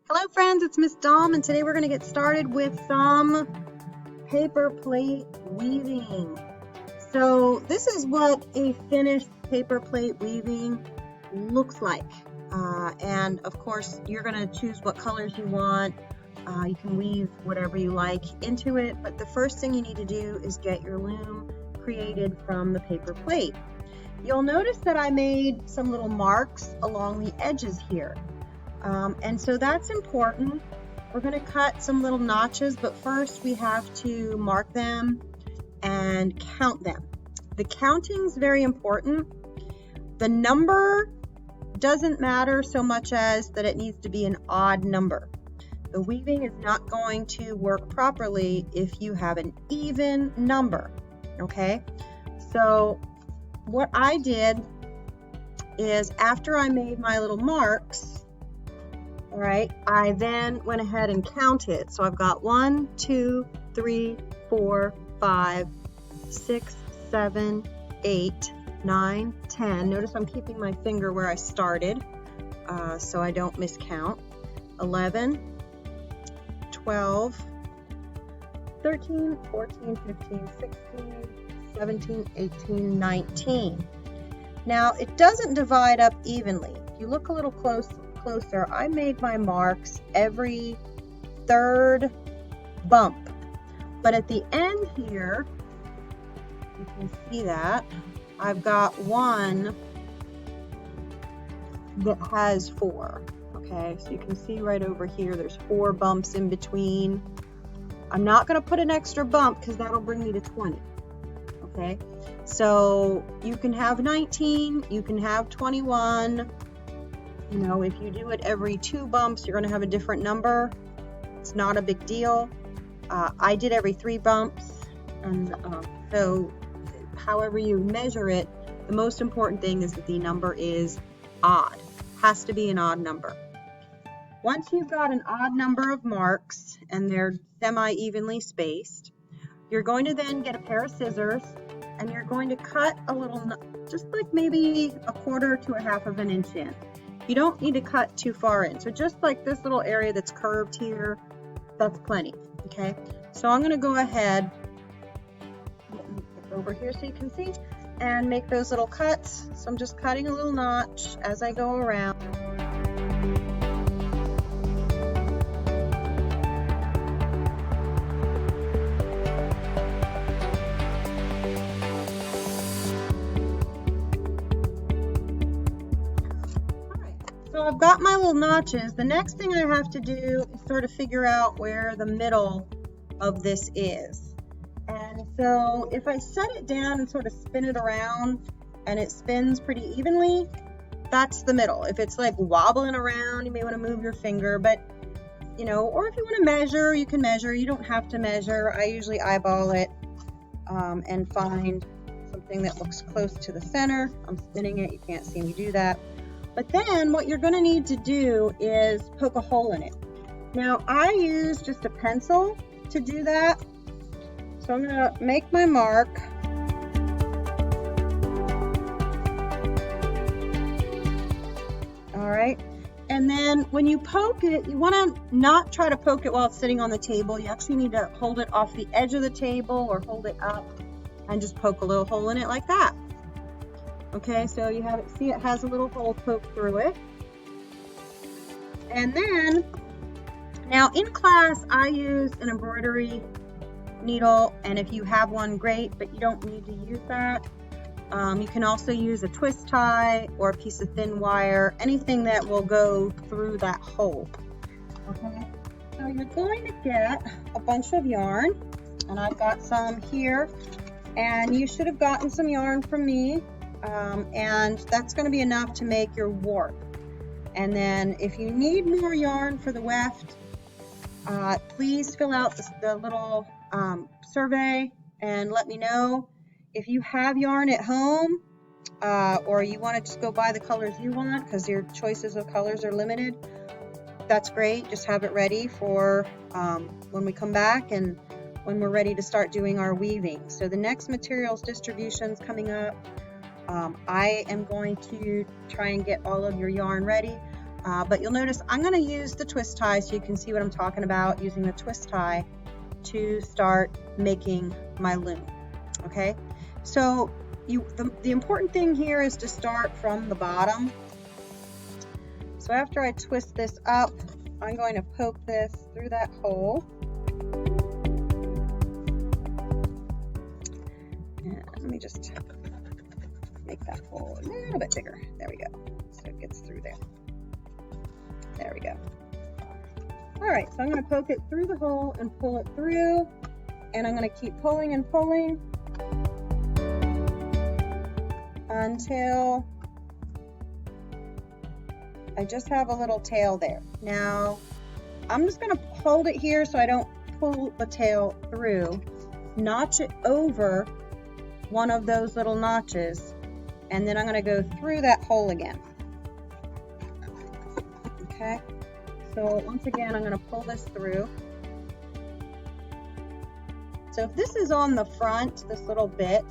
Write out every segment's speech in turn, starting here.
Hello friends, it's Miss Dom, and today we're going to get started with some paper plate weaving. So this is what a finished paper plate weaving looks like. And of course you're going to choose what colors you want. You can weave whatever you like into it, but the first thing you need to do is get your loom created from the paper plate. You'll notice that I made some little marks along the edges here. And so that's important. We're going to cut some little notches, but first we have to mark them and count them. The counting is very important. The number doesn't matter so much as that it needs to be an odd number. The weaving is not going to work properly if you have an even number, okay? So what I did is after I made my little marks, all right, I then went ahead and counted. So I've got 1, 2, 3, 4, 5, 6, 7, 8, 9, 10. Notice I'm keeping my finger where I started so I don't miscount. 11, 12, 13, 14, 15, 16, 17, 18, 19. Now it doesn't divide up evenly. If you look a little closer, I made my marks every third bump, but at the end here you can see that I've got one that has 4. Okay, so you can see right over here there's 4 bumps in between. I'm not going to put an extra bump because that'll bring me to 20. Okay, so you can have 19, you can have 21. You know, if you do it every 2 bumps, you're going to have a different number. It's not a big deal. I did every 3 bumps, and so however you measure it, the most important thing is that the number is odd. Has to be an odd number. Once you've got an odd number of marks and they're semi-evenly spaced, you're going to then get a pair of scissors and you're going to cut a little, just like maybe 1/4 to 1/2 of an inch in. You don't need to cut too far in. So just like this little area that's curved here, that's plenty, okay? So I'm gonna go ahead over here so you can see and make those little cuts. So I'm just cutting a little notch as I go around. So I've got my little notches. The next thing I have to do is sort of figure out where the middle of this is. And so if I set it down and sort of spin it around and it spins pretty evenly, that's the middle. If it's like wobbling around, you may want to move your finger, but you know, or if you want to measure, you can measure. You don't have to measure. I usually eyeball it and find something that looks close to the center. I'm spinning it. You can't see me do that. But then what you're going to need to do is poke a hole in it. Now I use just a pencil to do that. So I'm going to make my mark. All right. And then when you poke it, you want to not try to poke it while it's sitting on the table. You actually need to hold it off the edge of the table or hold it up and just poke a little hole in it like that. Okay, so you have it, see it has a little hole poked through it. And then, now in class, I use an embroidery needle, and if you have one, great, but you don't need to use that. You can also use a twist tie or a piece of thin wire, anything that will go through that hole. Okay, so you're going to get a bunch of yarn, and I've got some here, and you should have gotten some yarn from me. And that's going to be enough to make your warp. And then if you need more yarn for the weft, please fill out the little survey and let me know. If you have yarn at home or you want to just go buy the colors you want because your choices of colors are limited, that's great. Just have it ready for when we come back and when we're ready to start doing our weaving. So the next materials distribution is coming up. I am going to try and get all of your yarn ready. But you'll notice I'm going to use the twist tie so you can see what I'm talking about, using the twist tie to start making my loom. Okay, so the important thing here is to start from the bottom. So after I twist this up, I'm going to poke this through that hole. And let me just make that hole a little bit bigger. There we go. So it gets through there. There we go. All right, so I'm going to poke it through the hole and pull it through. And I'm going to keep pulling and pulling until I just have a little tail there. Now, I'm just going to hold it here so I don't pull the tail through, notch it over one of those little notches, and then I'm going to go through that hole again. Okay, so once again, I'm going to pull this through. So if this is on the front, this little bit,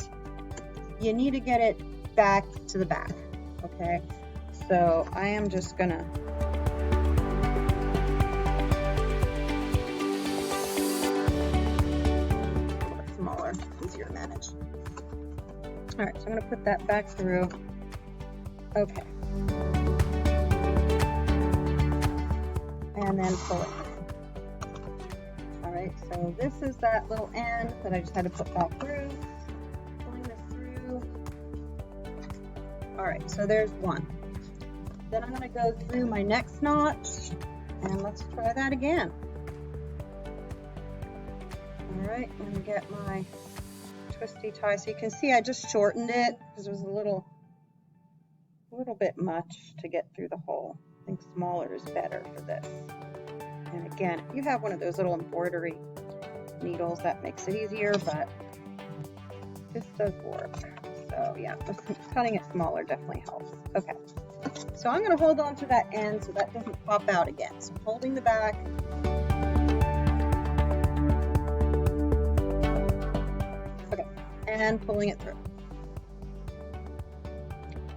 you need to get it back to the back, okay? So I am just gonna smaller, easier to manage. All right, so I'm gonna put that back through. Okay. And then pull it. All right, so this is that little end that I just had to put back through. Pulling this through. All right, so there's one. Then I'm going to go through my next notch, and let's try that again. All right, I'm going to get my twisty tie. So you can see I just shortened it because it was a little bit much to get through the hole. I think smaller is better for this. And again, if you have one of those little embroidery needles, that makes it easier, but this does work. So yeah, cutting it smaller definitely helps. Okay. So I'm going to hold on to that end so that doesn't pop out again. So I'm holding the back. Okay, and pulling it through.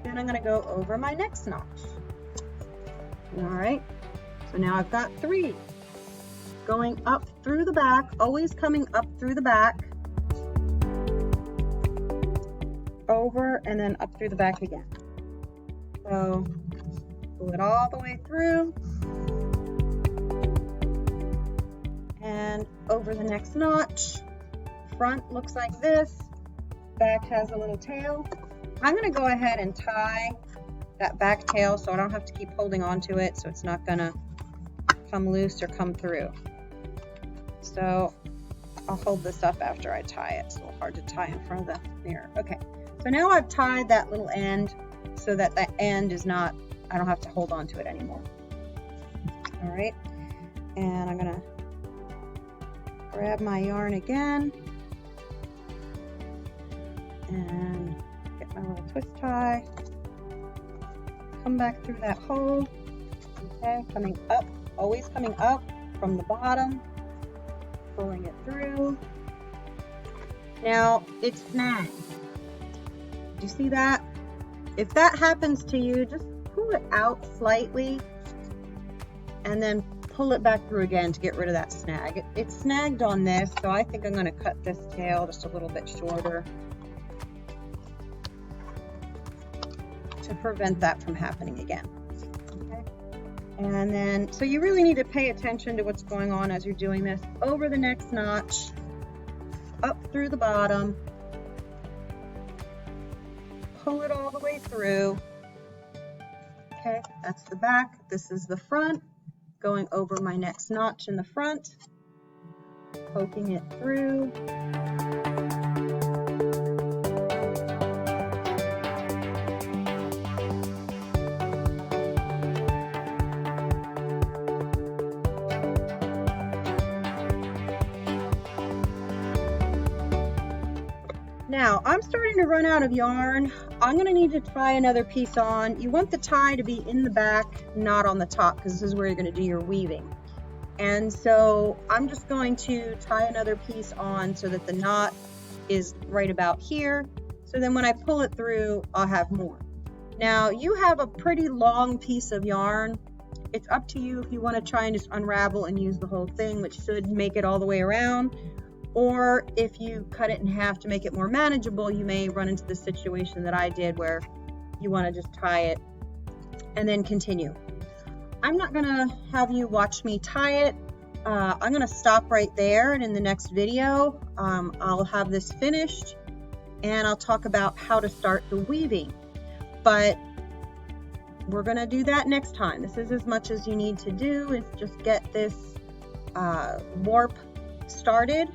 Then I'm going to go over my next notch. All right, so now I've got 3. Going up through the back, always coming up through the back. Over and then up through the back again. So pull it all the way through and over the next notch. Front looks like this, back has a little tail. I'm going to go ahead and tie that back tail so I don't have to keep holding on to it, so it's not going to come loose or come through. So I'll hold this up after I tie it. It's a little hard to tie in front of the mirror. Okay, so now I've tied that little end so that that end is not, I don't have to hold on to it anymore. All right, and I'm gonna grab my yarn again and get my little twist tie, come back through that hole, okay, coming up, always coming up from the bottom, pulling it through. Now it's snagged. Do you see that? If that happens to you, just pull it out slightly and then pull it back through again to get rid of that snag. It's snagged on this, so I think I'm going to cut this tail just a little bit shorter to prevent that from happening again. Okay. And then, so you really need to pay attention to what's going on as you're doing this. Over the next notch, up through the bottom, pull it all the way through. Okay, that's the back. This is the front. Going over my next notch in the front, poking it through. Now, I'm starting to run out of yarn. I'm going to need to tie another piece on. You want the tie to be in the back, not on the top, because this is where you're going to do your weaving. And so I'm just going to tie another piece on so that the knot is right about here. So then when I pull it through, I'll have more. Now, you have a pretty long piece of yarn, It's up to you if you want to try and just unravel and use the whole thing, which should make it all the way around. Or if you cut it in half to make it more manageable, you may run into the situation that I did where you want to just tie it and then continue. I'm not going to have you watch me tie it. I'm going to stop right there, and in the next video, I'll have this finished and I'll talk about how to start the weaving. But we're going to do that next time. This is as much as you need to do, is just get this warp started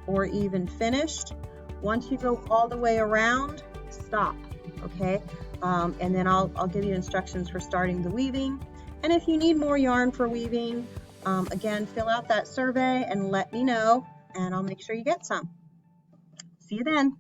or even finished. Once you go all the way around, stop, okay? And then I'll give you instructions for starting the weaving. And if you need more yarn for weaving, again, fill out that survey and let me know, and I'll make sure you get some. See you then.